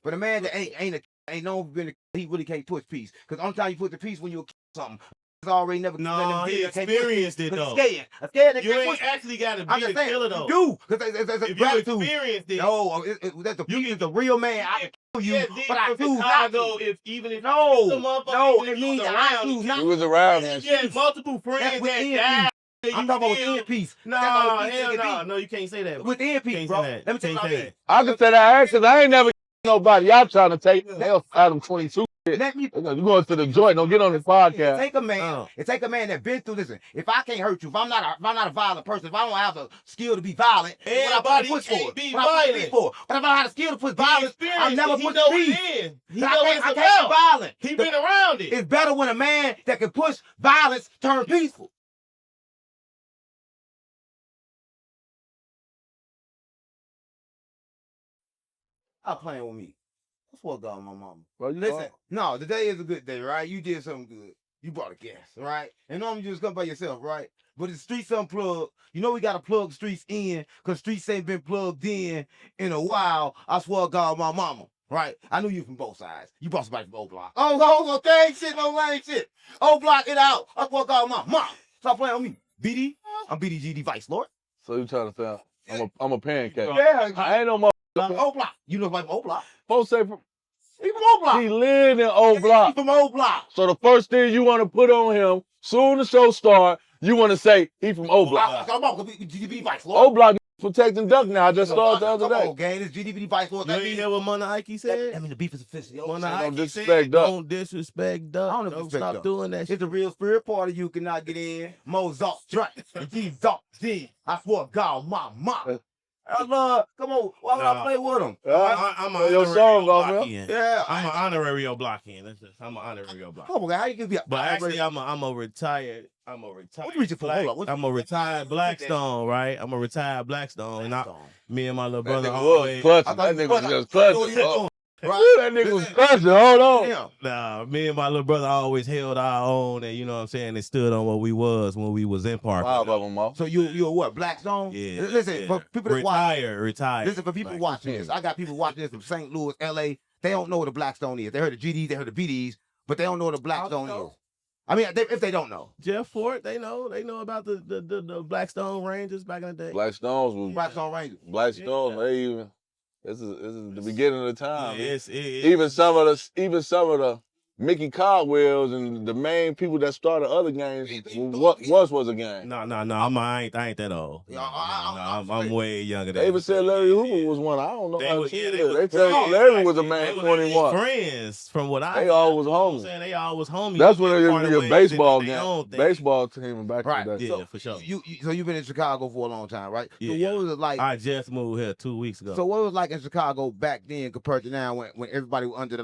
But a man that ain't known for being he really can't push peace. Because only time you put the peace when you something. It's already never. No, he experienced it though. Scared. You ain't actually got to be a killer though. You do because it's if you experienced it. No, that's the peace is the real man. I can kill you, but I choose not to. Even if no, it means I choose not. You was around that. You had multiple friends that died. I'm talking about within peace. No, hell no. No, you can't say that. Within peace, bro. Let me tell you something. I can say that because I ain't never nobody. Y'all trying to take they'll Adam 22. You going to the joint? Don't get on this podcast. Take a man. It take a man that been through. Listen, if I can't hurt you, if I'm not a violent person, if I don't have the skill to be violent, everybody can't be violent. But if I don't have the skill to push violence, I'll never push peace. He know what it's about. I can't be violent. He been around it. It's better when a man that can push violence turn peaceful. Stop playing with me. That's what got my mama. Well, listen, no, today is a good day, right? You did something good. You brought a guest, right? And normally you just come by yourself, right? But the streets unplugged. You know we gotta plug the streets in, because streets ain't been plugged in a while. I swear to God, my mama, right? I knew you from both sides. You brought somebody from O Block. Oh, okay, shit, no lame shit. O Block it out. I swear to God, my mom. Stop playing with me. BD, I'm BDG Vice Lord. So you trying to say I'm a pancake? Yeah, I ain't no more. O Block. You know like O Block. Folks say from he from O Block. He lived in O Block. He from O Block. So the first thing you want to put on him, soon the show start, you want to say he from O Block. O Block protecting Duck now. I just started the other day. Okay, this GDP Vice Lord. You ain't hear what Mona Ike said? I mean the beef is official. Don't disrespect Duck. Don't disrespect Duck. I don't stop doing that shit. It's the real spirit party you cannot get in. Mozart, Drake, and G-Zop, G. I swear to God, my mom. Come on, why would I play with him? I'm an your song, bro. Yeah, I'm an honorary block in. I'm an honorary block. Come on, how you can be? But actually, I'm a retired. What you reaching for? I'm a retired Blackstone, right? I'm a retired Blackstone. And me and my little brother always. That nigga was just clutching. Right. That nigga was clutching. Hold on. Nah, me and my little brother always held our own, and you know what I'm saying, and stood on what we was when we was in Park. So you a what? Blackstone? Yeah. Listen, for people that retired. Listen, for people watching this, I got people watching this from St. Louis, LA. They don't know what a Blackstone is. They heard the GDs, they heard the BDs, but they don't know what a Blackstone is. I mean, if they don't know. Jeff Fort, they know about the Blackstone Rangers back in the day. Blackstone Rangers. Blackstone, they even. This is the beginning of the time. Yeah, even some of the Mickey Caldwells and the main people that started other games was a game. No, I ain't that old. I'm way younger than. They even said Larry Hoover was one. I don't know. They said Larry was a man 21. Friends from what I. They all was homies. They all was homies. That's when they used to be a baseball game, baseball team back in the day. Yeah, for sure. So you've been in Chicago for a long time, right? Yeah. So what was it like? I just moved here 2 weeks ago. So what was it like in Chicago back then compared to now when everybody was under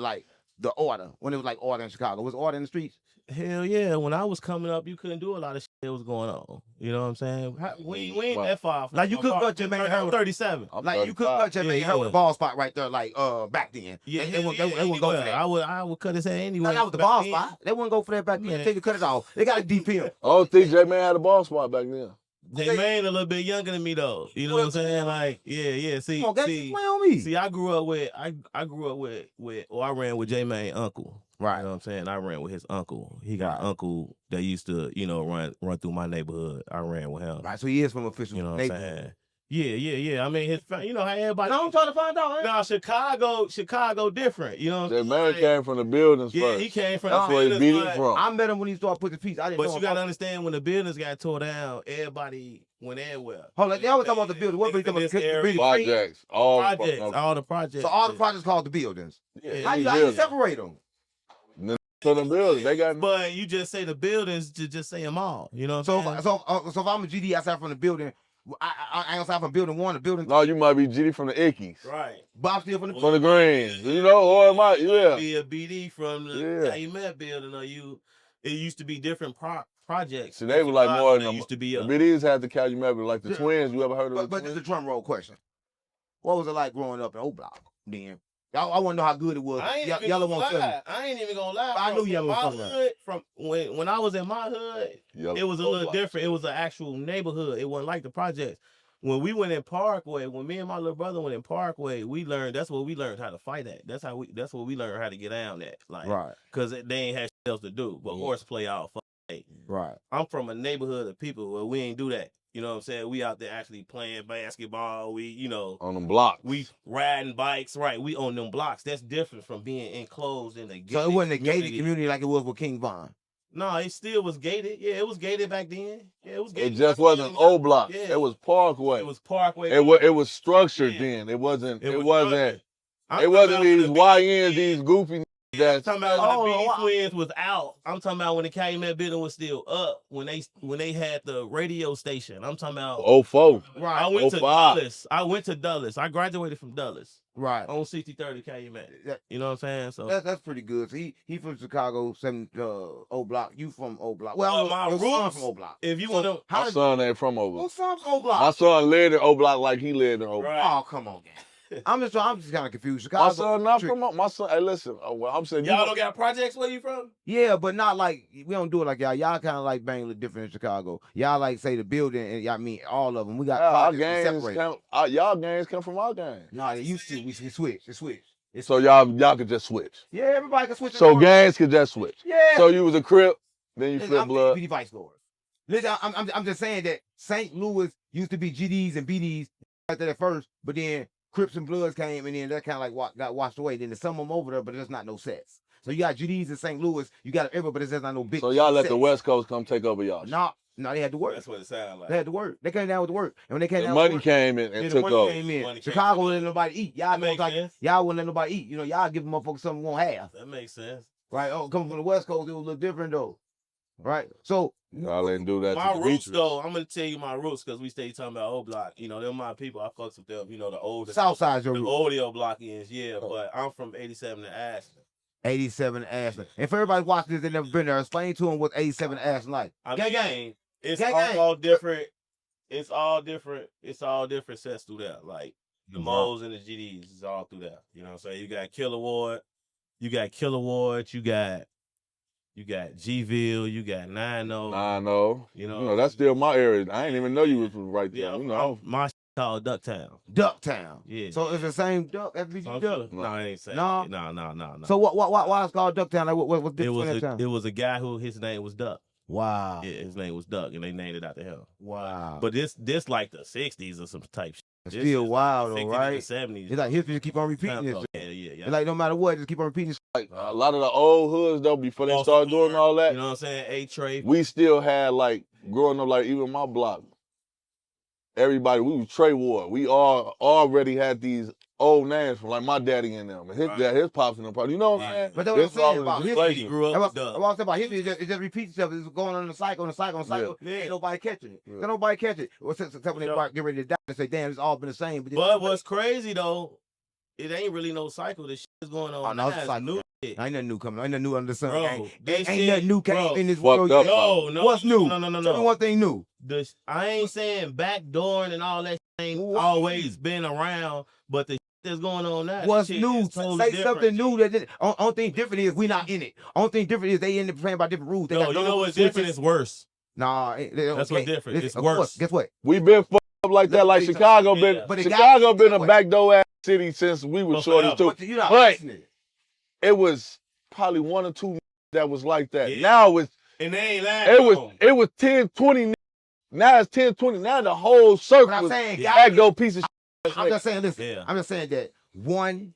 the order, when it was like order in Chicago? Was order in the streets? Hell yeah. When I was coming up, you couldn't do a lot of shit that was going on. You know what I'm saying? We ain't that far. Like you couldn't cut Jmane Hurt 37. Like you couldn't cut Jmane Hurt with a ball spot right there, like back then. Yeah, they wouldn't go for that. I would cut his head anyway. That was the ball spot. They wouldn't go for that back then. They could cut it off. They got a DPM. I don't think Jmane had a ball spot back then. Jmane a little bit younger than me though. You know what I'm saying? Like, yeah. See, I grew up with I ran with Jmane uncle. Right. You know what I'm saying? I ran with his uncle. He got an uncle that used to, run through my neighborhood. I ran with him. Right. So he is from official. You know what I'm saying? Yeah. I mean, how everybody. No, I'm trying to find out. No, Chicago different. You know what I'm saying? That man came from the buildings first. Yeah, he came from the buildings. That's where he beat him from. I met him when he started putting the piece. I didn't know. But you got to understand, when the buildings got tore down, everybody went everywhere. Hold on, they always talk about the building. What they talking about? Projects. All the projects. So all the projects called the buildings. Yeah, how you separate them? So the buildings, they got. But you just say the buildings, just say them all. You know what I'm saying? So if I'm a GD outside from the building, I ain't outside from building one. The building. No, you might be GD from the Ickies. Right. But I'm still from the Greens. Or am I? Yeah. Be a BD from the Calumet building, or you. It used to be different projects. See, they were like more than used to be. The BDs had the Calumet, like the Twins. You ever heard of? But it's a drum roll question. What was it like growing up in O Block then? I want to know how good it was. Yella won't tell me. I ain't even gonna lie. I knew Yella was hood, from when I was in my hood, it was a little different. It was an actual neighborhood. It wasn't like the projects. when we went in Parkway, when me and my little brother went in Parkway, that's what we learned how to fight at. That's what we learned how to get down at. Like, right. Cause they ain't had shit else to do but horseplay all fucking day. Right. I'm from a neighborhood of people where we ain't do that. You know what I'm saying? We out there actually playing basketball. We, you know, on them blocks. We riding bikes, right? We on them blocks. That's different from being enclosed in a gated. So it wasn't a gated community like it was with King Von. No, it still was gated. Yeah, it was gated back then. Yeah, it was gated. It just wasn't O Block. Yeah. It was Parkway. It was Parkway. It was structured then. It wasn't these YNs, these goofy. I'm talking about when the B Twins was out. I'm talking about when the Calumet building was still up. When they had the radio station. I'm talking about 04. Right. I went 05. to Dulles. I graduated from Dulles. Right. On 6030 Calumet. You know what I'm saying? So that's pretty good. So he from Chicago, O Block. You from O Block. Well, my roots from O Block. If you want to, my son ain't from O Block. Who's from O Block? My son lived in O Block like he lived in O Block. Right. Oh, come on, I'm just kind of confused. Chicago, my son not from my son. Hey, listen. I'm saying y'all don't got projects where you from? Yeah, but not like we don't do it like y'all. Y'all kind of like bang a little different in Chicago. Y'all like say the building and y'all mean all of them. We got our gangs y'all gangs come from our gang. Nah, they used to. We switch. So y'all could just switch. Yeah, everybody can switch. So gangs could just switch. Yeah. So you was a Crip, then you flip blood. BD Vice Lord. Listen, I'm just saying that St. Louis used to be GDs and BDs right there at first, but then Crips and Bloods came, and then that kind of like got washed away. Then there's some of them over there, but there's not no sets. So you got GDs in St. Louis, you got everywhere, but there's not no big. So y'all let sets. the West Coast come take over y'all. No, they had to work. That's what it sounded like. They had to work. They came down with the work, and when they came down, money came in and took over. Chicago wouldn't let nobody eat. Y'all wouldn't let nobody eat. You know, y'all give motherfuckers something won't have. That makes sense. Right? Oh, coming from the West Coast, it was a little different though. Right? So y'all didn't do that. My roots though, I'm gonna tell you my roots because we stay talking about O Block. You know, they're my people. I fucks with them. You know, the old Southside's your roots. The old O Block is, but I'm from 87 to Ashland. 87 Ashland. And for everybody watching this, they never been there, explain to them what 87 Ashland like. Gang. It's all different. It's all different. It's all different sets through that. Like the Moles and the GDs is all through that. You know what I'm saying? You got Kilowatt, you got G-Ville, you got 9-0. 9-0. You know, that's still my area. I didn't even know you was from right there. Yeah, you know. My called Ducktown. Ducktown. Yeah. So it's the same Duck, FBG Duck? No, I ain't saying. No. No. So why it's called Ducktown? Like what's different? It was a guy who his name was Duck. Wow. Yeah, his name was Duck, and they named it after him. Wow. But this like the 60s or some type shit. It's still wild though, right? 70s. It's like history just keep on repeating this. Yeah. It's like no matter what, just keep on repeating this. Like a lot of the old hoods though, before they started doing all that. You know what I'm saying? A-Tray. We still had like growing up, like even my block. Everybody, we was Trey Ward. We all already had these old names from like my daddy and them. And his dad, his pops and them probably. You know what I'm saying? But that's what I'm saying about history. Grew up what I'm saying about history, it just repeats itself. It's going on in the cycle. Yeah. Ain't nobody catching it. Can nobody catch it? Well, except when they get ready to die, they say, damn, it's all been the same. But what's crazy though, it ain't really no cycle. This shit is going on. Oh, no, it's like new shit. Ain't nothing new coming. Ain't nothing new under the sun. Bro, ain't nothing new came in this world yet. No. What's new? No. Tell me one thing new. I ain't saying backdooring and all that shit ain't always been around, but the shit that's going on now. What's new? Totally say different. something new. That only thing different is we not in it. Only thing different is they in it playing by different rules. They you know what's different? It's worse. Nah, that's what's different. It's worse. Guess what? We been fucked up like that. Like Chicago been, Chicago been a backdoor ass city since we were shorty too. But it was probably 1 or 2 that was like that. Yeah. Now it's and they ain't laughing. It was 10, 20. Now it's 10, 20. Now the whole circle was backdoor piece of shit. I'm just saying, listen. I'm just saying that one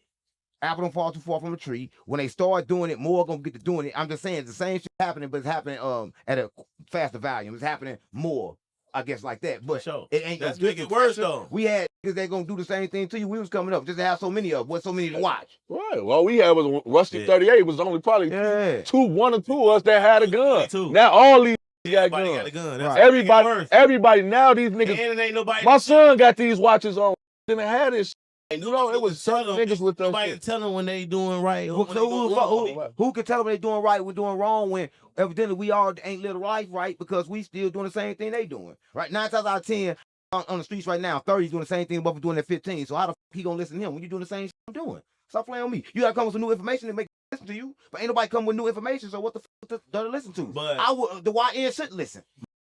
apple don't fall too far from a tree. When they start doing it, more gonna get to doing it. I'm just saying it's the same shit happening, but it's happening at a faster volume. It's happening more, I guess, like that. But it ain't. That's making it worse though. We had because they gonna do the same thing to you. We was coming up just to have so many of. What's so many to watch? Right. Well, we had was Rusty 38 was only probably 1 or 2 of us that had a gun. Now all these got guns. Right. Everybody now these niggas. And it ain't nobody. My son got these watches on. Didn't have this. You know, it was certain niggas with them. Nobody tell them when they doing right. Who can tell them they doing right, we're doing wrong when evidently we all ain't living life right because we still doing the same thing they doing. Right? 9 times out of 10 on the streets right now, 30's doing the same thing but we're doing at 15. So how the fuck he gonna listen to him when you doing the same shit I'm doing? Stop playing on me. You gotta come with some new information and make listen to you, but ain't nobody come with new information. So what the fuck to listen to? But the YN should listen.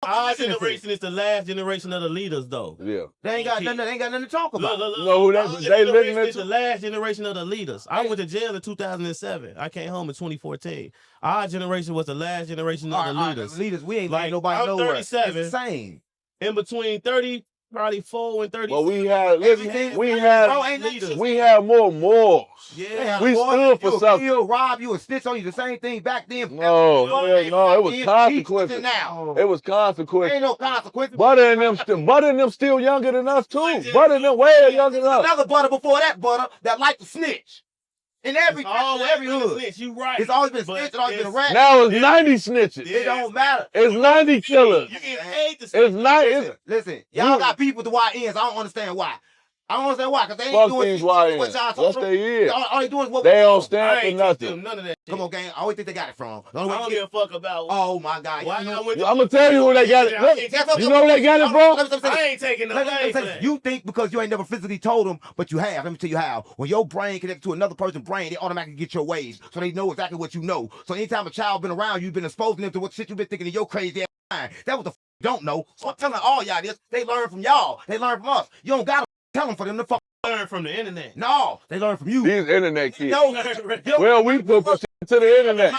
Our generation is the last generation of the leaders, though. Yeah. They ain't got nothing to talk about. Look, You know who they listening is to? the last generation of the leaders. I went to jail in 2007. I came home in 2014. Our generation was the last generation of the leaders. Leaders, we ain't like letting nobody know. 37. It's the same. In between 30, probably 4 and 30. Well, we had leaders. we had more morals. Yeah, we stood for something. You rob you, a snitch on you. The same thing back then. No, it was consequences. Now it was consequences. Ain't no consequences. Butter and them still younger than us too. Butter and them way younger than us. Another butter before that butter that like to snitch. In every hood. Snitch. You right. It's always been snitch. It's always been a rat. Now it's 90 snitches. It don't matter. It's 90 killers. You get paid to snitch. It's 90. Listen, y'all got people with the YNs. I don't understand why. I don't understand why, because they ain't Fuck doing these what YNs. y'all Yes, talking they is. All they doing is what They don't I stand for ain't nothing. none of that. Come on, gang. I always think they got it from. I don't give a fuck about. Oh my God. Why I'm gonna tell you who they got it. Look, you know where they got it from? I ain't taking no blame for that. You think because you ain't never physically told them, but you have. Let me tell you how. When your brain connects to another person's brain, they automatically get your ways, so they know exactly what you know. So anytime a child been around, you've been exposing them to what shit you've been thinking in your crazy ass mind. That was the don't know. So I'm telling all y'all this. They learn from y'all. They learn from us. You don't gotta tell them for them to fuck. Learn from the internet. No, they learn from you. These internet kids. No, Well, we put this shit to the internet.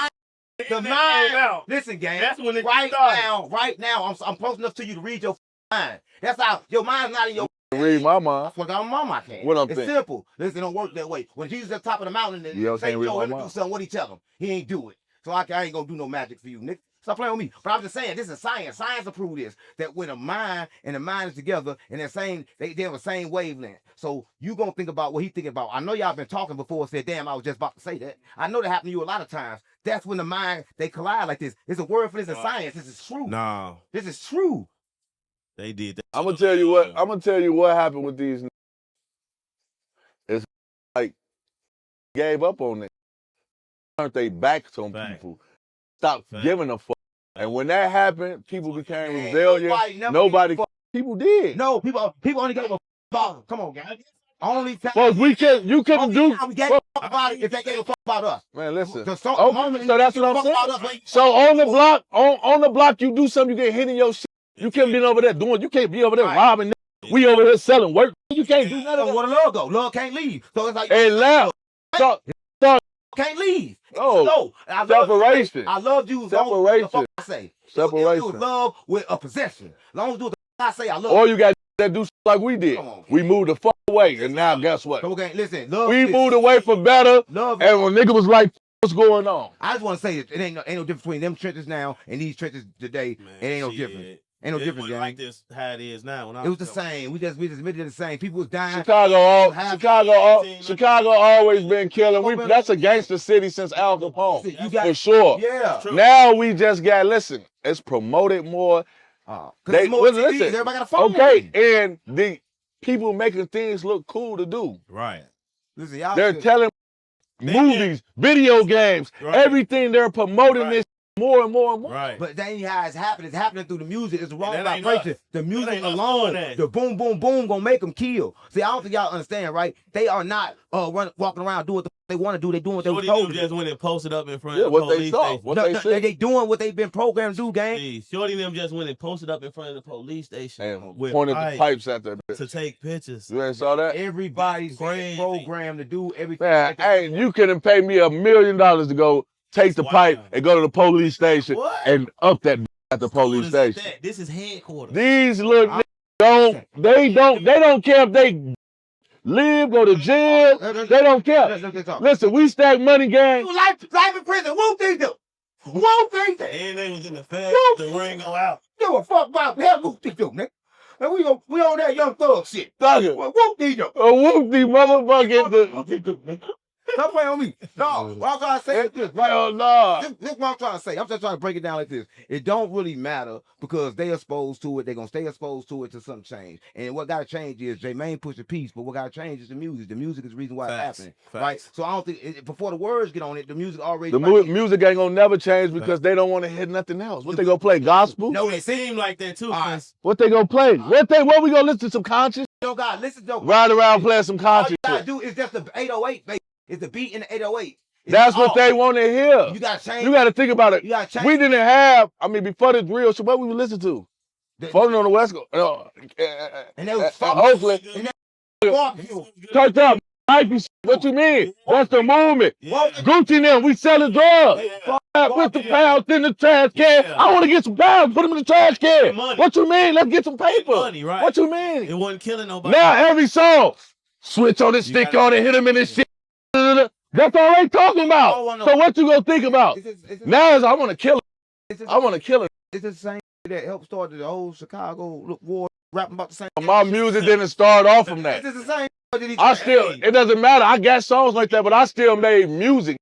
The mind. Listen, gang. That's when it right started. now, I'm close enough to you to read your mind. That's how your mind's not in your. Read my mind. I forgot my mom I can. What I'm it's thinking. simple. Listen, it don't work that way. When Jesus at the top of the mountain and say, can't read Joe, my him to do mind. something, what he tell him? He ain't do it. So I ain't gonna do no magic for you, Nick. Stop playing with me. But I'm just saying, this is science. Science will prove this. That when a mind and a mind is together and they're same, they have the same wavelength. So you gonna think about what he thinking about. I know y'all been talking before and said, damn, I was just about to say that. I know that happened to you a lot of times. That's when the mind, they collide like this. There's a word for this in science. This is true. No. This is true. They did that. I'm gonna tell you what happened with these. It's like gave up on it. Turned their backs on people. Stopped giving a fuck. And when that happened, people became rebellious. Nobody people did. No, people only gave a fuck. Come on, guys. Only time. Well, you couldn't do. We gave a fuck about it if they gave a fuck about us. Man, listen. So that's what I'm saying. So on the block, you do something, you get hit in your shit. You can't be over there doing. You can't be over there robbing. We over here selling work. You can't do nothing. Where the love go? Love can't leave. So it's like. And loud. Can't leave. Oh, no, separation. I love you. Separation. I say. Separation. You love with a possession. As long as you do what I say, I love. Or you got that do like we did. We moved the fuck away, and now guess what? Okay, listen. Love we moved away for better. Love. And when nigga was like, what's going on? I just want to say it ain't no difference between them trenches now and these trenches today. Man, it ain't no difference. Ain't no difference, gang. Like this, how it is now. It was the same. We just admitted the same. People was dying. Chicago always been killing. That's a gangster city since Al Capone, for sure. Yeah. Now we just got it's promoted more. Listen, everybody got a phone. Okay, and the people making things look cool to do. Right. Listen, y'all. They're telling movies, video games, everything. They're promoting this. More and more and more. Right. But that ain't how it's happening. It's happening through the music. It's the wrong vibration. The music alone, the boom, boom, boom, gonna make them kill. See, I don't think y'all understand, right? They are not walking around doing what they want to do. They doing what they were told to do. Just went and posted up in front of the what police they saw. station. What they said. They doing what they've been programmed to do, gang. Shorty them just went and posted up in front of the police station. And pointed the pipes at them. To take pictures. You ain't saw that? Everybody's programmed to do everything. Man, hey, you couldn't pay me $1 million to go take the pipe and go to the police station and up that at the police station. This is headquarters. These little niggas don't care if they live, go to jail. They don't care. Listen, we stack money, gang. Life in prison. Won't they do? Won't they do? And they was in the fed. The ring go out. Give a fuck about that. Won't they do, nigga? And we on that young thug shit. Thugger. Won't they do? Whoop the motherfucking. Stop playing on me. No, what I'm trying to say is this. Right on, no. This is what I'm trying to say. I'm just trying to break it down like this. It don't really matter because they exposed to it. They're going to stay exposed to it till something change. And what got to change is Jmane push the peace, but what got to change is the music. The music is the reason why it's happening. Right? So I don't think, before the words get on it, the music already. The music ain't going to never change because they don't want to hear nothing else. What they going to play, gospel? No, it seemed like that too. What they going to play? What we going to listen to some conscious? You God, listen to ride around playing some conscious. All you got to do is just the 808, baby. It's the beat in the 808. That's what they want to hear. You got to change. You got to think about it. You got to change. We didn't have, before the real shit, what we would listen to? Floating on the West Coast. And they was Oakland. Touch up. What you mean? That's the movement. Gucci now, we selling drugs. Put the pounds in the trash can. I want to get some pounds. Put them in the trash can. What you mean? Let's get some paper. What you mean? It wasn't killing nobody. Now every song, switch on this stick on and hit him in this shit. That's all they talking about. So what you gonna think about? Now is I want to kill it. I want to kill it. It's the same that helped start the whole Chicago war, rapping about the same. My music didn't start off from that. It's the same. I still, it doesn't matter. I got songs like that, but I still made music.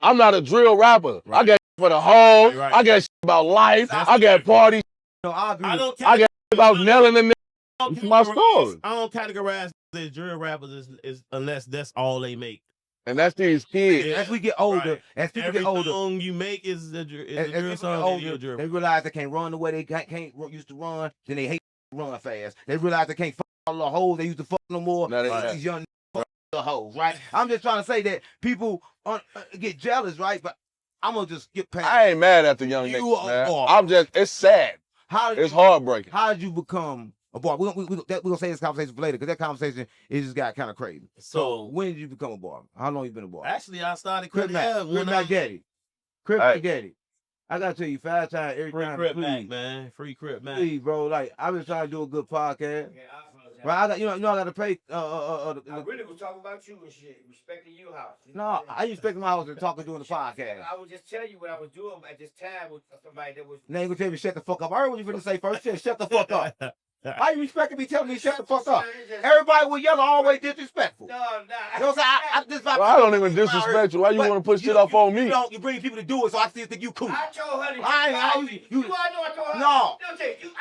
I'm not a drill rapper. Right. I got for the whole. Right. I got shit about life. I got parties. No, I got shit about nailing and my story. I don't categorize as drill rappers is unless that's all they make. And that's these kids. As we get older, as people get older, song you make is a drill song. Older, they realize they can't run the way they can't used to run. Then they hate to run fast. They realize they can't fuck all the hoes they used to fuck no more. These young fuck the hoes, right? I'm just trying to say that people get jealous, right? But I'm gonna just get past. I ain't mad at the young niggas, man. I'm just, it's sad. It's heartbreaking. How did you become a barber? We're gonna say this conversation for later because that conversation just got kind of crazy. So when did you become a barber? How long you been a barber? Actually, I started Crip Mac Daddy. Crip Mac Daddy. I gotta tell you 5 times every time. Free Crip Mac, man. Free Crip Mac. Please, bro. Like I've been trying to do a good podcast. Yeah, right, I got I gotta pay. I really was talking about you and shit, respecting your house. No, I respect my house and talking during the podcast. I was just telling you what I was doing at this time with somebody that was. Now you gonna tell me shut the fuck up. I heard what you finna say first. Shut the fuck up. Why you respecting me telling me shut the fuck up? Everybody with Yella always disrespectful. No, you know what I'm saying? I don't even disrespect you. Why you want to put shit up on me? You bring people to do it, so I still think you cool. I told her to I told her. No.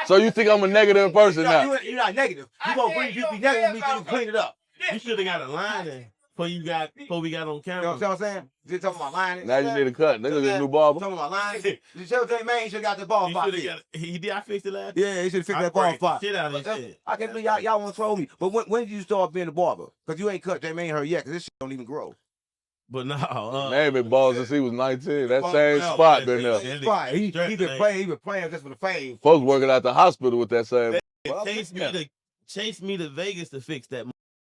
So you think I'm a negative person now? You're not negative. You gonna bring you be negative with me till you clean it up. You should have got a line in before we got on camera. You know what I'm saying? Just talking about lining. Now you need a cut. Nigga, this new barber. Talking about lining. You should have Jmane should have got the ball spot. He did. I fixed it last. Yeah, he should have fixed that ball spot. Shit out of this shit. I can't believe y'all want to troll me. But when did you start being a barber? Because you ain't cut Jmane her yet. Because this shit don't even grow. But no, man been balls since he was 19. That same spot been there. He been playing just for the fame. Folks working at the hospital with that same. Chase me to Vegas to fix that,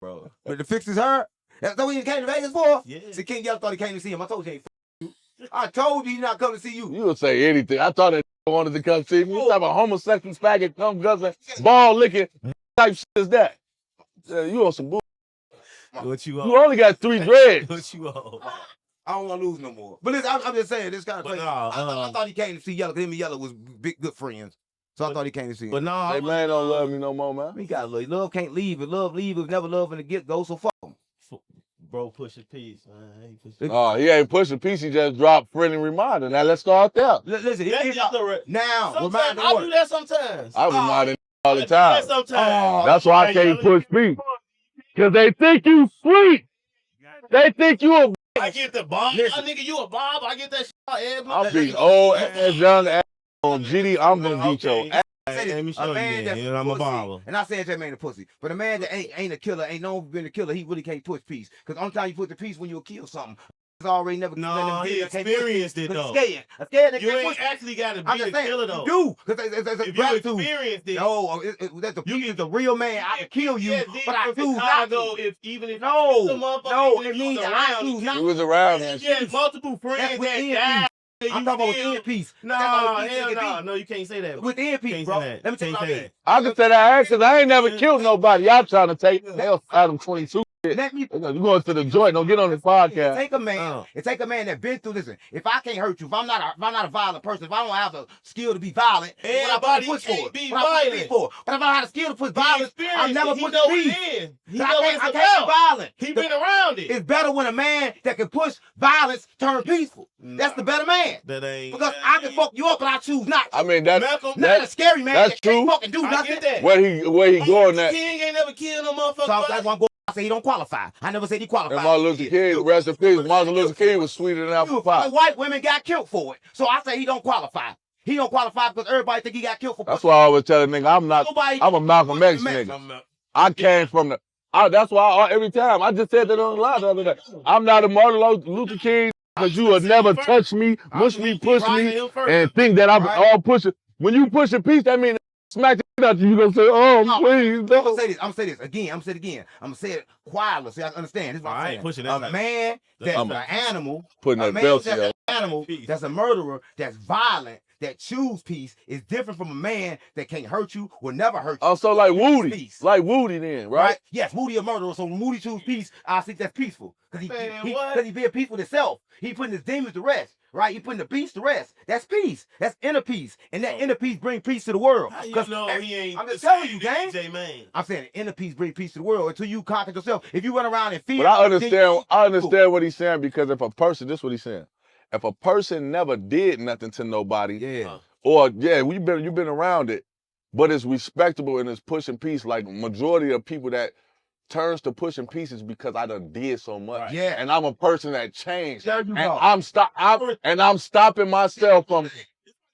bro. But to fix his hair? That's what he came to Vegas for? Yeah. See, King Yella thought he came to see him. I told you he ain't I told you he's not coming to see you. You would say anything. I thought that wanted to come see me. You type of homosexual faggot, come guzzling, ball licking type shit is that? You on some bull. What you on? You only got 3 dreads. What you on? I don't want to lose no more. But listen, I'm just saying, this kind of crazy. I thought he came to see Yella because him and Yella was good friends. So I thought he came to see him. But no, hey, man don't love me no more, man. He got love. Love can't leave. If love leave, it's never love in the get-go, so fuck him. Bro, push a piece. Oh, he ain't pushing piece. He just dropped friendly reminder. Now let's start there. Listen, now sometimes I do that sometimes. I remind him all the time. Sometimes. That's why I can't push piece. Cause they think you sweet. They think you a. I get the bob. Nigga, you a bob. I get that shit. I'll be old as young as on GD. I'm gonna beat your ass. A man that's I'm a barber. And I said Jmane a pussy. But a man that ain't a killer, ain't known for being a killer, he really can't push peace. Because only time you put the peace when you'll kill something. It's already never no, he experienced it though. Scared you ain't actually got to be a killer though. You do. Because if you experienced it. No, that's the peace is the real man. I can kill you, but I choose not to. Even if no, it means I choose not to. He was around. Yeah, multiple friends that died. I'm talking about within peace. No, hell no. No, you can't say that. Within peace, bro. Let me tell you that. I can say that because I ain't never killed nobody. Y'all trying to take they'll Adam 22. You going to the joint? Don't get on this podcast. Take a man. It take a man that been through this. If I can't hurt you, if I'm not a violent person, if I don't have the skill to be violent, everybody what I push be for? violent. But if I had a skill to push violence, I never put peace. I can't be violent. He been around it. It's better when a man that can push violence turn peaceful. That's the better man. That ain't because I can fuck you up, but I choose not. I mean that's not a scary man. That's true. Fucking do nothing. Where he going at? King ain't never killed no motherfucker. So that's why I say he don't qualify. I never said he qualified. And Martin Luther King, rest in peace. Martin Luther King was sweeter than apple pie. White women got killed for it. So I say he don't qualify. He don't qualify because everybody think he got killed for. That's why I always tell a nigga I'm a Malcolm X nigga. I came from the. That's why every time I just said that on the line the other day. I'm not a Martin Luther King because you will never touch me, mush me, push me, and think that I'm all pushing. When you push a piece, that means smack the shit out you gonna say, oh, please, I'm gonna no. say this. I'm gonna say this again. I'm gonna say it again. I'm gonna say it quietly so y'all understand. This is what I'm saying. Pushing A that man that's I'm an animal, putting a that man belt that's to an animal, Peace. that's a murderer, that's violent, that choose peace is different from a man that can't hurt you, will never hurt you. Oh, so like Woody. Peace. Like Woody then, right? Yes, Moody a murderer. So when Moody choose peace, I think that's peaceful. Because what? he being peaceful himself. He putting his demons to rest. Right? He putting the beast to rest. That's peace. That's inner peace. And that inner peace bring peace to the world. How you know he ain't? I'm just telling you, gang. Jmane. I'm saying inner peace bring peace to the world until you conquer yourself. If you run around in fear. But I understand what he's saying, because if a person, this is what he's saying. If a person never did nothing to nobody, or you've been around it, but it's respectable and it's pushing peace, like majority of people that turns to pushing pieces because I done did so much. Right. Yeah. And I'm a person that changed. There you go. I'm stopping myself from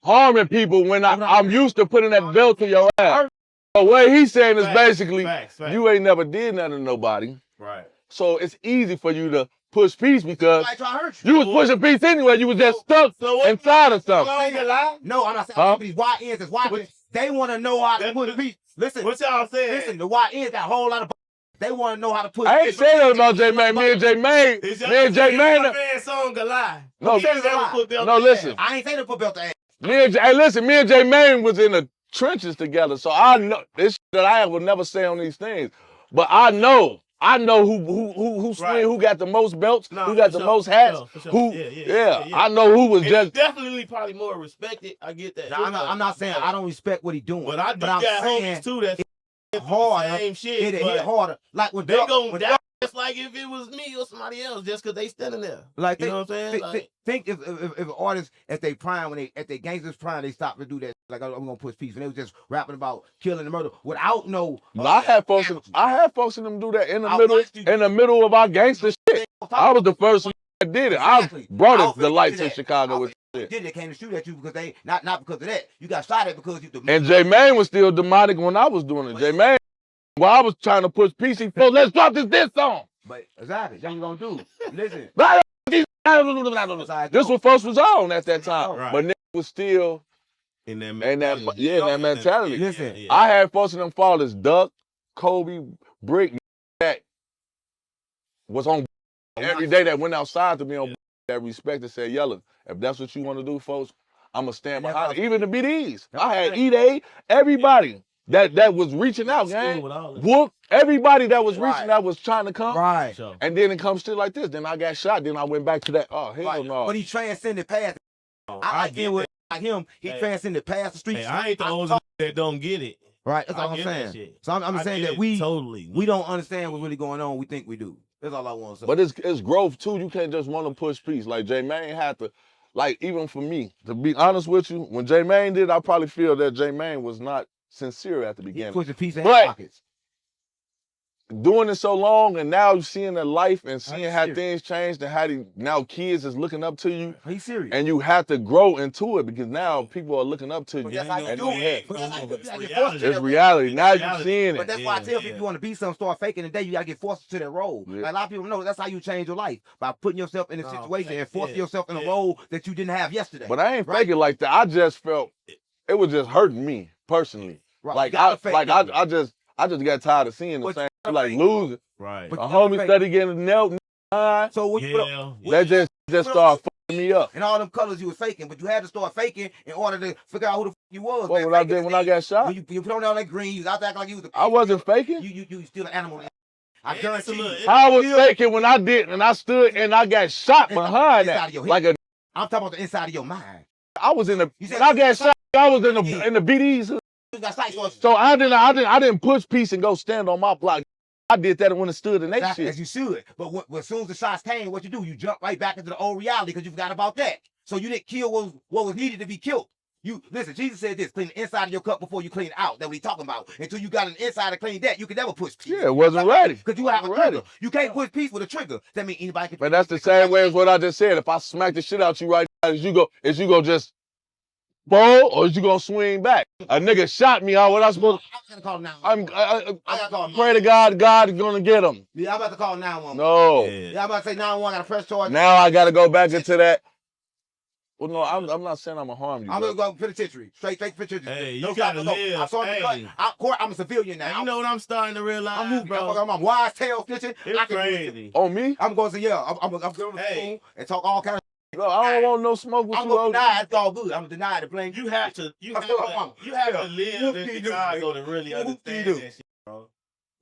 harming people when I'm used to putting that belt to your ass. So what he's saying is basically, you ain't never did nothing to nobody. Right. So it's easy for you to push peace because I try to hurt you was pushing peace anyway. You was just stuck inside of something. No, I'm not saying these YNs that's watching. They want to know how to put peace. Listen. What y'all saying? Listen, the YNs got a whole lot of. They want to know how to put. I ain't saying that about Jmane. Me and Jmane. Song a lie. No, listen. I ain't saying to put belt to ass. Me and Jmane was in the trenches together, so I know this shit that I will never say on these things. But I know who swing, who got the most belts, who got the most hats, I know who was just definitely probably more respected. I get that. I'm not saying I don't respect what he doing, but I'm got saying too that's hard. Same shit. It hit harder. Like when they gonna die. It's like if it was me or somebody else, just because they standing there. Like you know what I'm saying? Think if artists at they prime, when they at their gangsters prime, they stop to do that. Like I'm gonna push peace, and they was just rapping about killing and murder without no. I had folks in them do that in the middle of our gangster shit. I was the first one that did it. I brought it to light to Chicago with shit. They came to shoot at you because they not because of that. You got shot at because you. And Jmane was still demonic when I was doing it. Jmane, while I was trying to push peace, he said, let's drop this song. But exactly, that's what you gonna do. Listen. This what folks was on at that time. Right. But niggas was still in that mentality. Listen, I had folks in them fathers, Duck, Kobe, Brick, that was on every day that went outside to be on that respect and said, Yella, if that's what you want to do, folks, I'm gonna stand behind it. Even the BDs. I had E-Day, everybody that was reaching out, gang. Whoop, everybody that was reaching out was trying to come. Right. And then it comes shit like this. Then I got shot. Then I went back to that. Oh, hell no. But he transcended past. I get with him. He transcended past the streets. Hey, I ain't the old that don't get it. Right. That's all I'm saying. So I'm saying that we don't understand what's really going on. We think we do. That's all I want to say. But it's growth too. You can't just want to push peace. Like Jmane had to, like even for me, to be honest with you, when Jmane did, I probably feel that Jmane was not sincere at the beginning. He pushed a piece in his pockets. Doing it so long and now seeing the life and seeing how things changed and how now kids is looking up to you. He's serious. And you have to grow into it because now people are looking up to you. That's how you do it. It's reality. Now you're seeing it. But that's why I tell people, you want to be something, start faking today, you got to get forced to that role. Like a lot of people know that's how you change your life, by putting yourself in a situation and forcing yourself in a role that you didn't have yesterday. But I ain't faking like that. I just felt it was just hurting me personally. Right. Like I just got tired of seeing the same like losing. Right. A homie study getting nailed. So when that just started fucking me up. And all them colors you was faking, but you had to start faking in order to figure out who the fuck you was. What I did when I got shot? When you put on all that green, you was out there acting like you was I wasn't faking. You still an animal. I guarantee you. I was faking when I did, and I stood and I got shot behind that. Like I'm talking about the inside of your mind. I was in the. When I got shot, I was in the BDs. So I didn't push peace and go stand on my block. I did that when it stood in that shit. As you should. But as soon as the shots came, what you jump right back into the old reality because you forgot about that. So you didn't kill what was needed to be killed. You listen, Jesus said this: clean the inside of your cup before you clean it out. That's what he's talking about. Until you got an inside to clean that, you can never push peace. Yeah, it wasn't ready. Because you have a trigger. You can't push peace with a trigger. That means anybody can. But that's the same way as what I just said. If I smack the shit out you right now, is you go just bowl or is you gonna swing back? A nigga shot me out. What I supposed to? I'm gonna call 911. I gotta call. Pray to God is gonna get him. Yeah, I'm about to call 911. No. Yeah, I'm about to say 911. Got a fresh charge. Now I gotta go back into that. Well, no, I'm not saying I'm gonna harm you. I'm gonna go penitentiary. Straight penitentiary. Hey, No, you gotta live. I'm sorry, Hey. I'm a civilian now. And you know what I'm starting to realize, I'm moving, bro? I'm wise tail snitching. It's crazy. On me? I'm going to say, yeah, I'm going to school and talk all kinds of. No, I don't want no smoke with I'm you. going to deny it's all good. I'm deny the blame. You have to live in Chicago to really understand that shit, bro.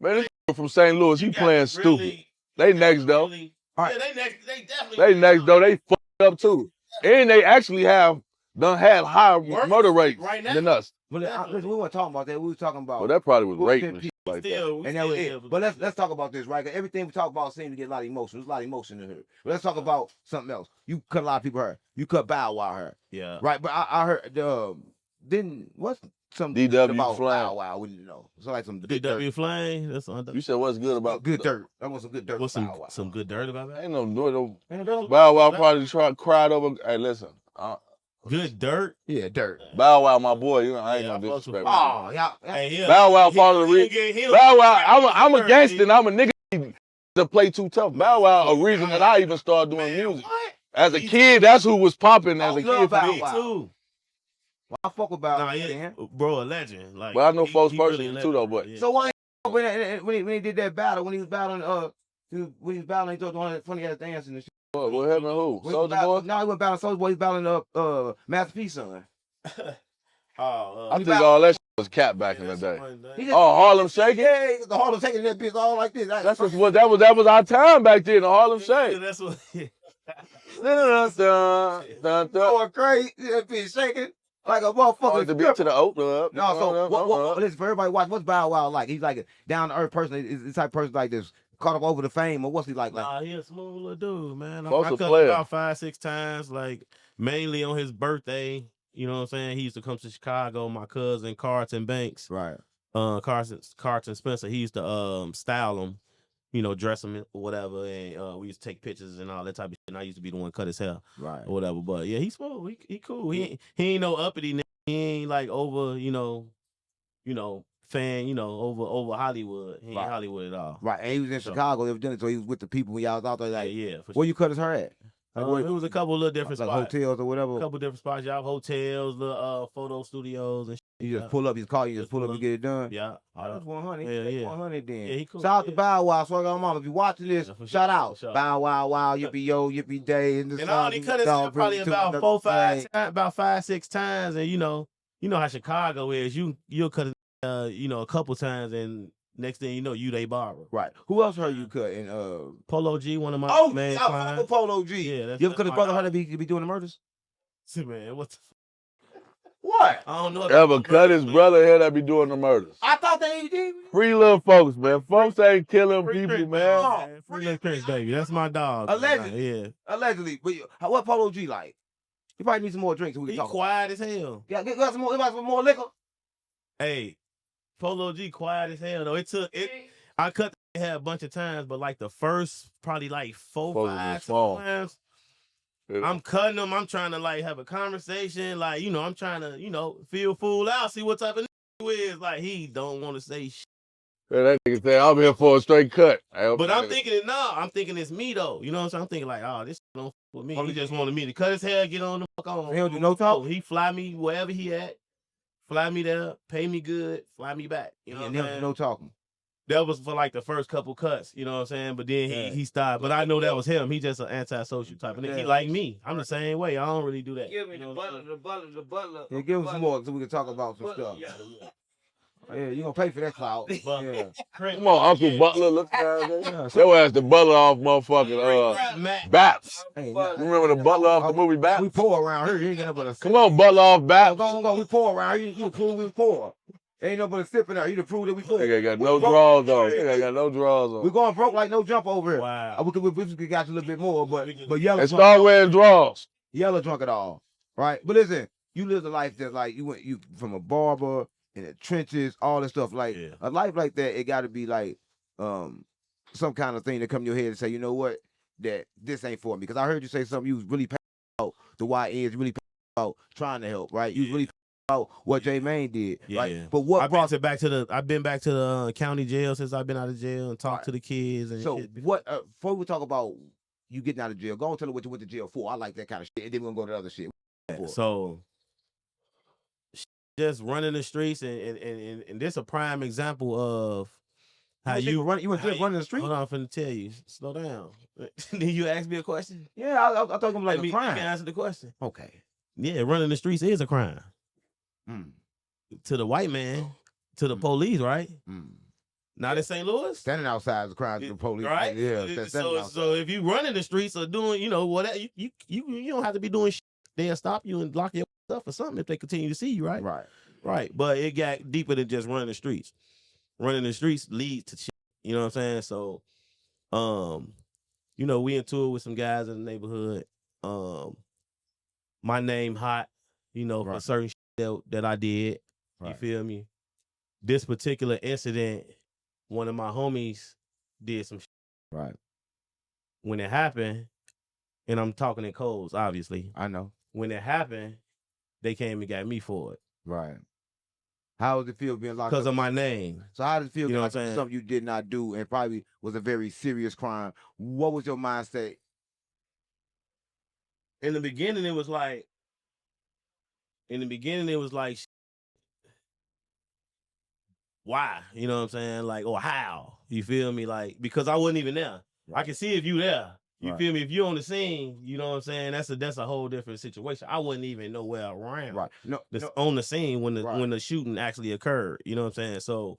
Man, this from St. Louis, he playing stupid. They next though. Yeah, Right. they next. They definitely. They next though. They fucked up too, and they actually have higher murder rates right now than us. But listen, we weren't talking about that. We were talking about. Well, that probably was rape and shit like that. Still, And that was it. But let's talk about this, right? 'Cause everything we talk about seems to get a lot of emotion. There's a lot of emotion in here. But let's talk about something else. You cut a lot of people hair. You cut Bow Wow hair. Yeah. Right. But I heard what's some DW about Flame. Bow Wow? We didn't know. So like some good dirt. DW Flame. That's You said what's good about Good dirt. I want some good dirt. What's Bow Wow. some good dirt about that? Ain't no Ain't no dirt. Bow Wow probably cried over. Hey, listen, Good dirt. Yeah, dirt. Bow Wow, my boy. I ain't Yeah, gonna disrespect. Oh, yeah. Hey, Bow Wow part of the reason. Bow Wow, I'm a gangster. And I'm a nigga to play too tough. Bow Wow, a reason that I even started doing music. What? As a kid, that's who was popping as a kid for Bow me. Wow. too. Well, I fuck about Nah, yeah, bro, a legend. Like, But I know folks he personally really too, though. legend, But yeah. So why when he did that battle, when he was battling he thought one of the funny ass dancing and shit. what happened? Who? When he Soulja battle- Boy? No, he wasn't battling Soulja Boy, he was battling Master P's son. I think all that shit was cap back in the day. He just, Oh, Harlem Shake? yeah, the Harlem shaking that bitch all like this. That's just what that was our time back then, the Harlem Yeah, Shake. that's what. going crazy, that bitch shaking like a motherfucker. The beat to the oak. No, so what, listen, for everybody watch, what's Bow Wow like? He's like a down to earth person. Is this type of person like this? Caught up over the fame, or what's he like? Nah, he a smooth little dude, man. I Folks a cut him player. about 5-6 times, like mainly on his birthday. You know what I'm saying? He used to come to Chicago. My cousin Carlton Banks, Right. Carlton Spencer. He used to style him, you know, dress him or whatever, and we used to take pictures and all that type of shit. And I used to be the one to cut his hair, Right. or whatever. But yeah, he's smooth. He cool. He ain't no uppity nigga. He ain't like over, you know, fan, over Hollywood. He ain't Right. Hollywood at all. Right. And he was in Chicago evidently, so he was with the people when y'all was out there. Like, Yeah, for where sure. you cut his hair at? Like, It was a couple little different like spots. hotels or whatever. A couple different spots, y'all. Hotels, the photo studios and shit. You just pull up, you call, you just pull up and get it done. Yeah. Oh, that's 100. Yeah, That's yeah. 100 then. Yeah, he cool. Shout out to Bow Wow. Swear on mama. If you watching this, Yeah, for shout sure, out. for sure. Bow Wow, wow, yippee yo, yippee day. And I only cut his hair probably about 5-6 times. And you know how Chicago is. You'll cut it, a couple times, and next thing you know, you they barber. Right. Who else heard you cut? And Polo G, one of my man, clients. Polo G. Yeah, You ever cut his my brother dog. hair to be doing the murders? Man, what the What? I don't know. Ever cut his brother hair that be doing the murders? I thought they did. Free little folks, man. Folks ain't killing Free people, Chris, man. Free little Chris, baby. That's my dog. Allegedly. Yeah. Allegedly. But what Polo G like? You probably need some more drinks so we can He talk. quiet as hell. Yeah, get some more liquor. Hey, Polo G quiet as hell though. I cut the hair a bunch of times, but like the first probably like 4, Supposed to be 5 small. times. Yeah. I'm cutting them. I'm trying to like have a conversation. Like, I'm trying to, feel fool out, see what type of nigga he is. Like, he don't want to say shit. Yeah, that nigga say, I'm here for a straight cut. But I'm thinking I'm thinking it's me though. You know what I'm saying? I'm thinking like, oh, this don't fuck with me. He just wanted me to cut his hair, get on the fuck on. He don't do no talk? He fly me wherever he at. Fly me there, pay me good, fly me back. You know what I'm saying? No talking. That was for like the first couple cuts, you know what I'm saying? But then he stopped. But I know that was him. He just an antisocial type of nigga. He like me. I'm the same way. I don't really do that. Give me the butler. Yeah, give him some more so we can talk about some stuff. Yeah, you gonna pay for that clout. Yeah. Come on, Uncle Butler. Look at Your ass the butler off motherfucking Baps. Hey, You remember the butler off the movie Baps? we poor around here. You ain't got no but a Come on, butler off Baps. Go. We poor around here. You prove we poor. Ain't no but a sip in there. You to prove that we poor. Nigga got no drawers on. Nigga got no drawers on. We going broke like no jump over here. Wow. We could got you a little bit more, but Yella And start wearing drawers. Yella drunk it all, right? But listen, you live a life that's like you from a barber in the trenches, all this stuff. Like a life like that, it got to be like some kind of thing that come to your head and say, you know what, that this ain't for me. Because I heard you say something. You was really passionate about the YNs, really passionate about trying to help, right? You was really passionate about what Jmane did, right? But what I've been back to the county jail since I've been out of jail and talked to the kids and so shit. what? Before we talk about you getting out of jail, go and tell her what you went to jail for. I like that kind of shit, and then we're gonna go to the other shit. So just running the streets and this a prime example of how you run. You was just running the street. Hold on, I'm finna tell you. Slow down. Then you ask me a question. Yeah, I thought it was like a crime. Let me answer the question. Okay. Yeah, running the streets is a crime. To the white man, to the police, right? Not in St. Louis. Standing outside is a crime to the police, right? Yeah. So if you running the streets or doing, whatever, you don't have to be doing shit. They'll stop you and lock your stuff or something if they continue to see you, right? Right. But it got deeper than just running the streets. Running the streets leads to shit. You know what I'm saying? So, we into it with some guys in the neighborhood. My name hot, for certain shit that I did. You feel me? This particular incident, one of my homies did some shit. Right. When it happened, and I'm talking in codes, obviously. I know. When it happened, they came and got me for it. Right. How does it feel being locked up? Because of my name. So how does it feel being locked up something you did not do and probably was a very serious crime? What was your mindset? In the beginning, it was like, why? You know what I'm saying? Like, or how? You feel me? Like, because I wasn't even there. I can see if you there. You feel me? If you're on the scene, you know what I'm saying? That's a whole different situation. I wasn't even nowhere around. Right. On the scene when the shooting actually occurred. You know what I'm saying? So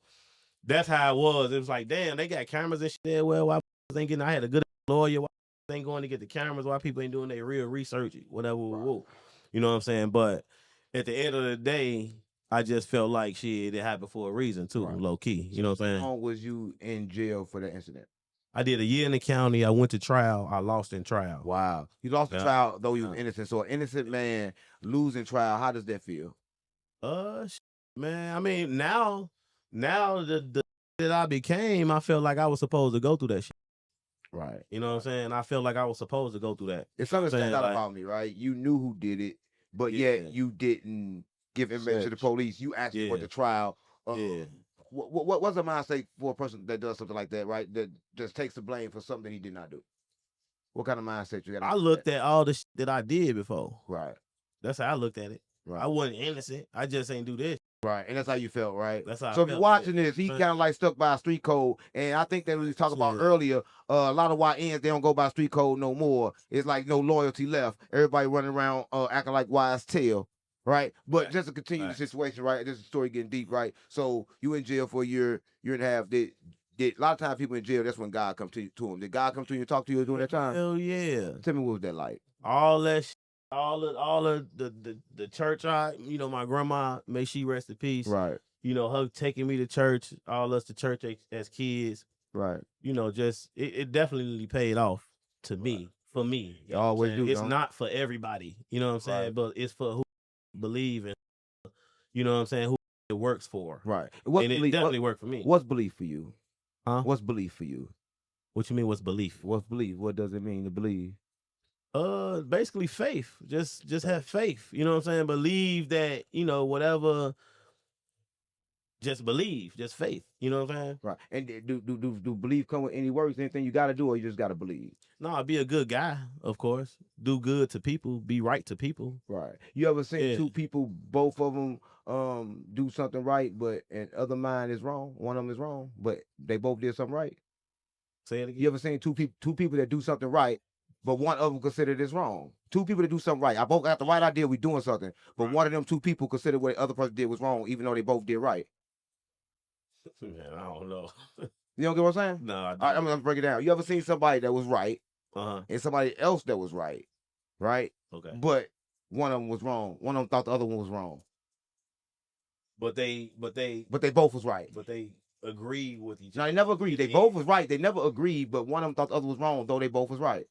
that's how it was. It was like, damn, they got cameras and shit there. Well, why ain't getting? I had a good lawyer. Why ain't going to get the cameras? Why people ain't doing their real research? Whatever. You know what I'm saying? But at the end of the day, I just felt like shit, it happened for a reason too, low key. You know what I'm saying? How long was you in jail for that incident? I did a year in the county. I went to trial. I lost in trial. Wow. You lost the trial, though you were innocent. So an innocent man losing trial, how does that feel? Man, I mean, now the that I became, I felt like I was supposed to go through that shit. Right. You know what I'm saying? I felt like I was supposed to go through that. It's something that's not about me, right? You knew who did it, but yet you didn't give information to the police. You asked for the trial. What's a mindset for a person that does something like that, right? That just takes the blame for something he did not do. What kind of mindset you got? I looked at all the shit that I did before. Right. That's how I looked at it. Right. I wasn't innocent. I just ain't do this. Right. And that's how you felt, right? That's how so if you're watching this, he kind of like stuck by a street code. And I think that we was talking about earlier, a lot of YNs, they don't go by street code no more. It's like no loyalty left. Everybody running around acting like wise tail. Right, but just to continue the situation, right? This is the story getting deep, right? So you in jail for a year and a half. Did a lot of times people in jail? That's when God comes to him. Did God come to you and talk to you during that time? Hell yeah! Tell me what was that like? All that, all of the church. My grandma, may she rest in peace. Right. Her taking me to church, all us to church as kids. Right. Just it definitely paid off to me. For me, always do. It's not for everybody. You know what I'm saying? But it's for who believe in, you know what I'm saying, who it works for. Right. And it definitely worked for me. What's belief for you? Huh? What's belief for you? What you mean, what's belief? What's belief? What does it mean to believe? Basically faith. Just have faith. You know what I'm saying? Believe that, whatever. Just believe, just faith. You know what I'm saying? Right. And do belief come with any words? Anything you got to do, or you just got to believe? No, be a good guy, of course. Do good to people. Be right to people. Right. You ever seen two people, both of them do something right, but and other mind is wrong? One of them is wrong, but they both did something right. Say it again. You ever seen two people that do something right, but one of them considered this wrong? Two people that do something right. I both got the right idea. We doing something, but one of them two people considered what the other person did was wrong, even though they both did right. Man, I don't know. You don't get what I'm saying? No, I don't. All right, I'm gonna break it down. You ever seen somebody that was right, and somebody else that was right? Okay. But one of them was wrong. One of them thought the other one was wrong. But they both was right. But they agreed with each other. No, they never agreed. They both was right. They never agreed, but one of them thought the other was wrong, though they both was right.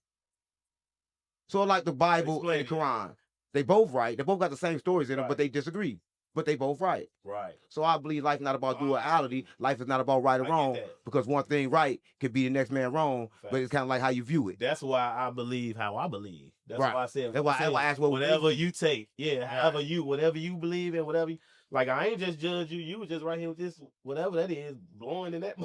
So like the Bible and the Quran, they both right. They both got the same stories in them, but they disagree. But they both right. Right. So I believe life is not about duality. Life is not about right or wrong. Because one thing right could be the next man wrong. But it's kind of like how you view it. That's why I believe how I believe. That's why I said. That's why I asked whatever you take. Yeah. Whatever you believe in, whatever. Like I ain't just judge you. You was just right here with this whatever that is blowing in that.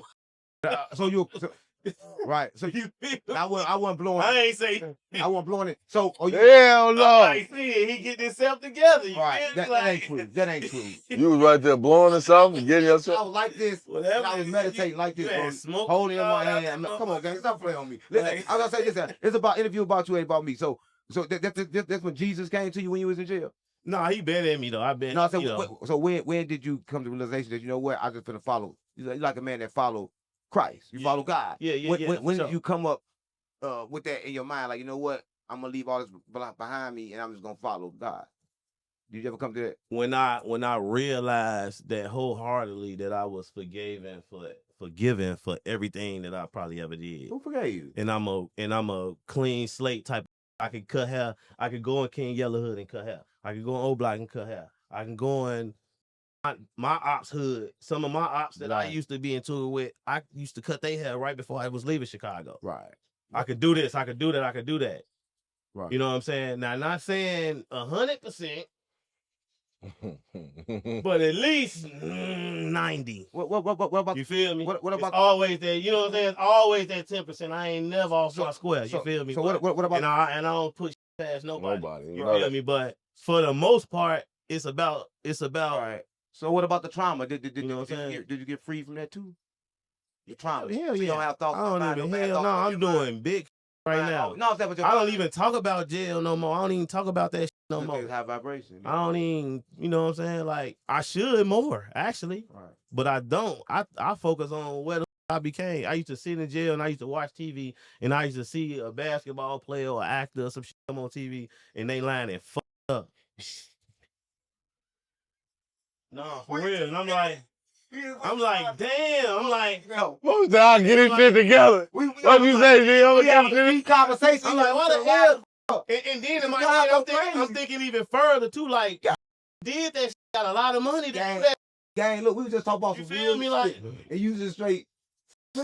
Right. So You feel me? I wasn't blowing. I ain't say. I wasn't blowing it. So Hell no. I see it. He getting himself together. You right. feel me? That ain't true. That ain't true. You was right there blowing or something, getting I yourself. was like this. Whatever. I was meditating like this, bro. Smoke Holding in my hand. Come on, gang. Stop playing on me. Listen, I was gonna say this. It's about interview about you, ain't about me. So that's when Jesus came to you when you was in jail. Nah, he better than me though. I bet. No, so when did you come to the realization that you know what I just finna follow? You like a man that follow Christ. You follow God. Yeah. When did you come up with that in your mind? Like, you know what? I'm gonna leave all this behind me and I'm just gonna follow God. Did you ever come to that? When I realized that wholeheartedly that I was forgiven for everything that I probably ever did. Who forgave you? And I'm a clean slate type. I can cut hair. I could go in King Yella hood and cut hair. I can go in Old Block and cut hair. I can go in my ops hood. Some of my ops that I used to be in tour with, I used to cut their hair right before I was leaving Chicago. Right. I could do this. I could do that. I could do that. Right. You know what I'm saying? Now, not saying 100%, but at least 90. What about You feel me? What about it's always that? You know what I'm saying? It's always that 10%. I ain't never off my square. You feel me? So what about? And I don't push past nobody. You You feel me? But for the most part, it's about. All right. So what about the trauma? Did You know what I'm saying? Did you get free from that too? Your trauma. Hell You yeah. don't have thoughts. I don't even. Hell no. I'm doing big right now. No, I don't even talk about jail no more. I don't even talk about that no more. High vibration. I don't even, you know what I'm saying? Like, I should more, actually. Right. But I don't. I focus on where the I became. I used to sit in jail and I used to watch TV and I used to see a basketball player or actor or some shit come on TV and they line and fuck up. No, for real. And I'm like, damn. I'm like, yo, what was that? Get his shit together. What you say, G? We have a conversation. I'm like, what the hell? And then in my head, I'm thinking even further too. Like, did that shit, got a lot of money to do that. Gang, look, we was just talking about You some feel real me? Like, and you just straight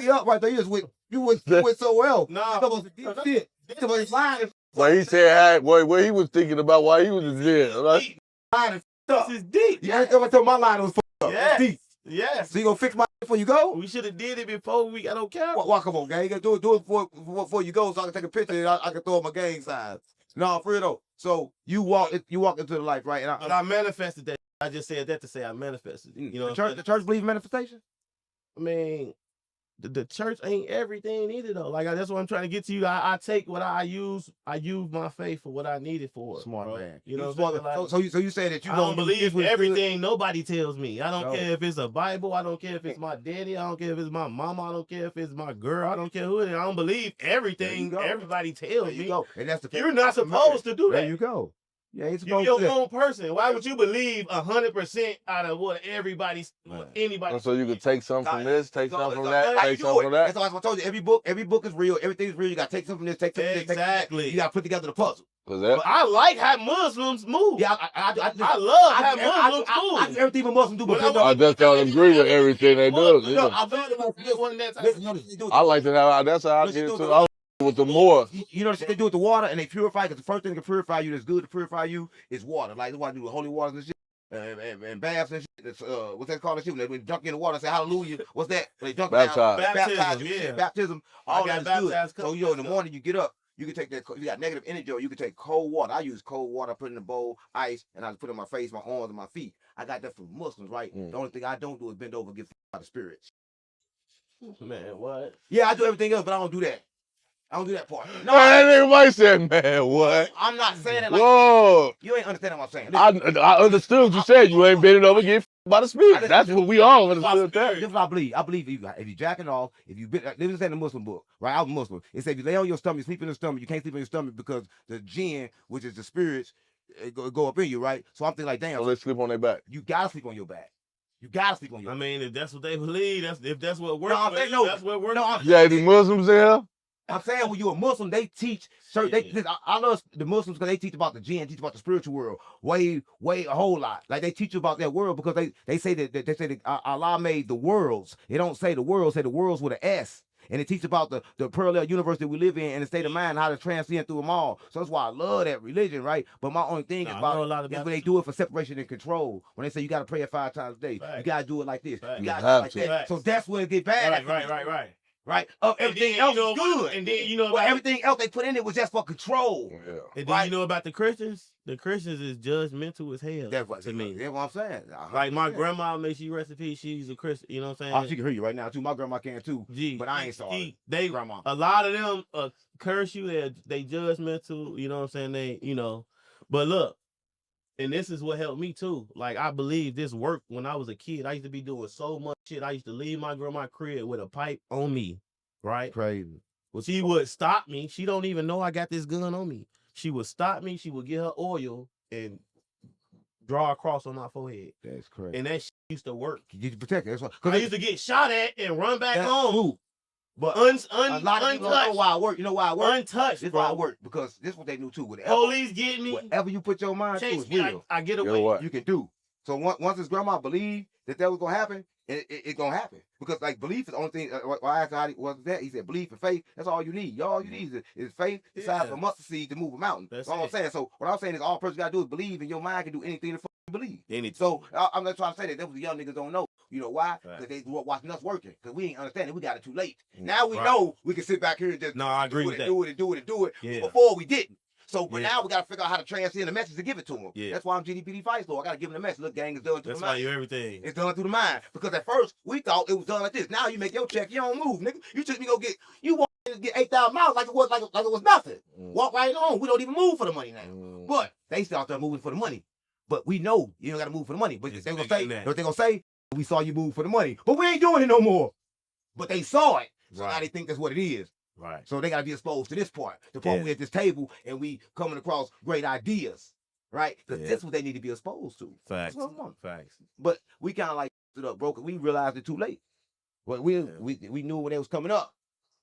up right there. You went so well. nah, Talking about some deep shit. Talking about lying. But he said, what he was thinking about while he was in jail. Right? Lying and stuff. This is deep. Yeah, I told my line was fucked up. Yes. It's deep. Yes. So you gonna fix my before you go? We should have did it before we got on camera. Well, come on, gang. You gotta do it before you go, so I can take a picture and I can throw up my gang signs. No, for real though. So you walk into the life, right? But I manifested that. I just said that to say I manifested. You know, the church believe in manifestation. I mean, the church ain't everything either though. Like that's what I'm trying to get to you. I take what I use my faith for what I need it for. Smart bro. man. You know, smart. like, So you say that you I don't believe everything nobody tells me. I don't care if it's a Bible. I don't care if it's my daddy. I don't care if it's my mama. I don't care if it's my girl. I don't care who it is. I don't believe everything everybody tells me. And that's the You're not supposed to do that. There you go. Yeah, ain't You're supposed your to. own person. Why would you believe 100% out of what anybody? So you could take something from this, take something from that, take something from that. That's why I told you. Every book is real. Everything's real. You gotta take something from this, take something from this. Exactly. You gotta put together the puzzle. But I like how Muslims move. Yeah, I love how Muslims move. I do everything a Muslim do. I just don't agree with everything they do. No, I like to have. That's how I get it too. With the more. You know what they do with the water, and they purify, because the first thing to purify you that's good to purify you is water. Like, that's why I do with holy waters and shit, and baths and shit. That's, what's that called? When they dunk in the water and say hallelujah, what's that? When they dunk Baptized. Baptism, all that is good. So, in the morning you get up, you can take that, you got negative energy, or you can take cold water. I use cold water, I put it in a bowl, ice, and I just put it on my face, my arms, and my feet. I got that from Muslims, right? The only thing I don't do is bend over and get by the spirits. Man, what? Yeah, I do everything else, but I don't do that. I don't do that part. No, that nigga might say, man, what? I'm not saying it like whoa. You ain't understanding what I'm saying. I understood what you said. You ain't bending over, get by the spirit. That's what we all understood. This is what I believe. I believe if you jacking off, if you this is in the Muslim book, right? I'm Muslim. It says if you lay on your stomach, you sleep in the stomach. You can't sleep in your stomach because the jinn, which is the spirits, go up in you, right? So I'm thinking like, damn. So let's sleep on their back. You gotta sleep on your back. You gotta sleep on your back. I mean, if that's what they believe, if that's what works. That's what works. Yeah, the Muslims in here. I'm saying when you're a Muslim, they teach. I love the Muslims because they teach about the jinn, teach about the spiritual world, way a whole lot. Like they teach you about that world because they say that Allah made the worlds. They don't say the worlds, say the worlds with an S. And it teaches about the parallel universe that we live in and the state of mind, how to transcend through them all. So that's why I love that religion, right? But my only thing is when they do it for separation and control. When they say you got to pray it 5 times a day, you got to do it like this. You got to do it like that. So that's when it gets bad. Right. right? Of everything else is good. And then you know But about everything else they put in it was just for control. Yeah. and then you know about the Christians? The Christians is judgmental as hell. That's what to me. That's what I'm saying. Like my 100%. grandma, may she rest in peace, she's a Christian. You know what I'm saying? Oh, she can hear you right now too. My grandma can too. Gee, but I ain't sorry. They Grandma. a lot of them curse you. They judgmental. You know what I'm saying? They But look, and this is what helped me too. Like I believe this worked when I was a kid. I used to be doing so much shit. I used to leave my grandma's crib with a pipe on me, right? Crazy. Well, she would stop me. She don't even know I got this gun on me. She would stop me. She would get her oil and draw a cross on my forehead. That's crazy. And that shit used to work. You protect it. That's what. I used to get shot at and run back That's home. true. But a lot of people don't know why I work. You know why I work? Untouched, This is bro. why I work because this is what they do too. Police get me. Whatever you put your mind to Chase is me. real. I get You know away. what? You can do. So once his grandma believed that was gonna happen, it gonna happen because like belief is the only thing. I asked how was that? He said belief and faith. That's all you need. All you need is faith the size of a mustard seed to move a mountain. That's all I'm saying. So what I'm saying is all a person gotta do is believe, and your mind can do anything to believe. So I'm not trying to say that was the young niggas don't know. You know why? Because they grew up watching us working. Because we ain't understanding. We got it too late. Now we know we can sit back here and just I agree with that. do it. Yeah. Before we didn't. So, but now we got to figure out how to transcend the message to give it to them. Yeah. That's why I'm GDPD Fight Store. I got to give them the message. Look, gang, it's done through the mind. That's why you everything. It's done through the mind. Because at first, we thought it was done like this. Now you make your check, you don't move, nigga. You took me go get, you walk in and get 8,000 miles like it was nothing. Walk right on. We don't even move for the money now. But they still out there moving for the money. But we know you don't got to move for the money. But they're going to say, what they going to say? We saw you move for the money. But we ain't doing it no more. But they saw it. So now they think that's what it is. Right. So they got to be exposed to this part. The part we at this table and we coming across great ideas. Right? Because that's what they need to be exposed to. Facts. Facts. But we kind of like stood up broke. We realized it too late. But we knew when it was coming up,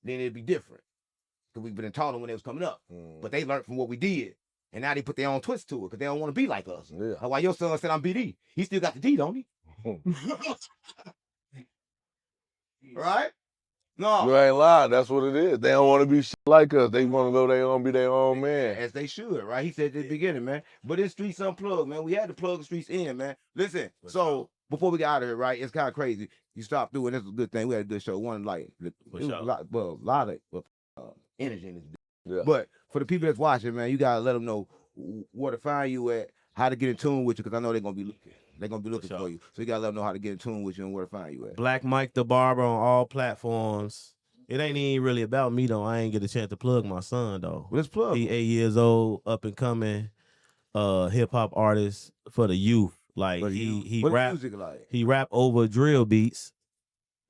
then it'd be different. Because we've been taught them when it was coming up. But they learned from what we did. And now they put their own twist to it because they don't want to be like us. Yeah. That's why your son said I'm BD. He still got the D, don't he? Right? No. You ain't lying. That's what it is. They don't want to be shit like us. They want to go their own, be their own man. As they should, right? He said at the beginning, man. But it's Streets Unplugged, man. We had to plug the streets in, man. Listen, so before we get out of here, right? It's kind of crazy. You stopped through, and this was a good thing. We had a good show. One, like, a lot of energy in this. Yeah. But for the people that's watching, man, you got to let them know where to find you at, how to get in tune with you, because I know they're going to be looking. They're going to be looking for you. So you got to let them know how to get in tune with you and where to find you at. Black Mike the Barber on all platforms. It ain't even really about me, though. I ain't get a chance to plug my son, though. Let's plug. He 8 years old, up and coming hip-hop artist for the youth. Like, he rap, music like? He rap over drill beats.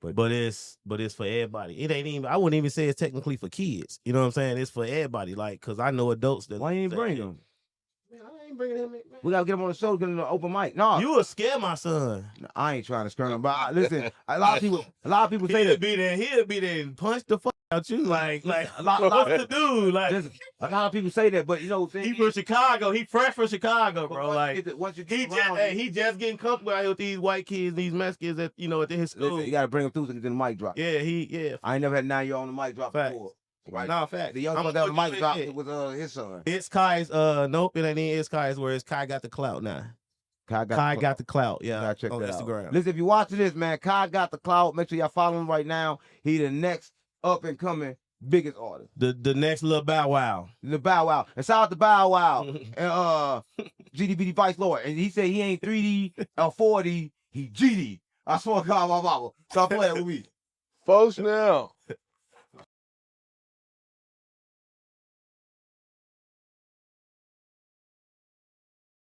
But it's for everybody. It ain't even, I wouldn't even say it's technically for kids. You know what I'm saying? It's for everybody. Like, cause I know adults that. Why you ain't bring him? Man, I ain't bringing him in, man. We gotta get him on the show, get him an open mic. No, you would scare my son. I ain't trying to scare him. But listen, a lot of people say that. He'll be there and punch the fuck out you. Like a lot to do. Like, listen, a lot of people say that, but you know, he from Chicago. He fresh from Chicago, bro. Like, once you get around, he just getting comfortable out here with these white kids, these Mexicans at his school. Listen, you gotta bring him through so get the mic drop. Yeah. I ain't never had 9-year-old on the mic drop Facts. before. Right. No, fact. The young one that on the mic drop it was his son. It's Kai's nope, it ain't even It's Kai's where it's Kai got the clout now. Kai got the clout, yeah. Check on that Instagram. Out. Listen, if you're watching this, man, Kai got the clout. Make sure y'all follow him right now. He the next up and coming biggest artist. The next little Bow Wow. The Bow Wow. And shout out to Bow Wow and GDPD Vice Lord. And he said he ain't 3D or 4D, he GD. I swear to God, my mama. Stop playing with me. Folks now.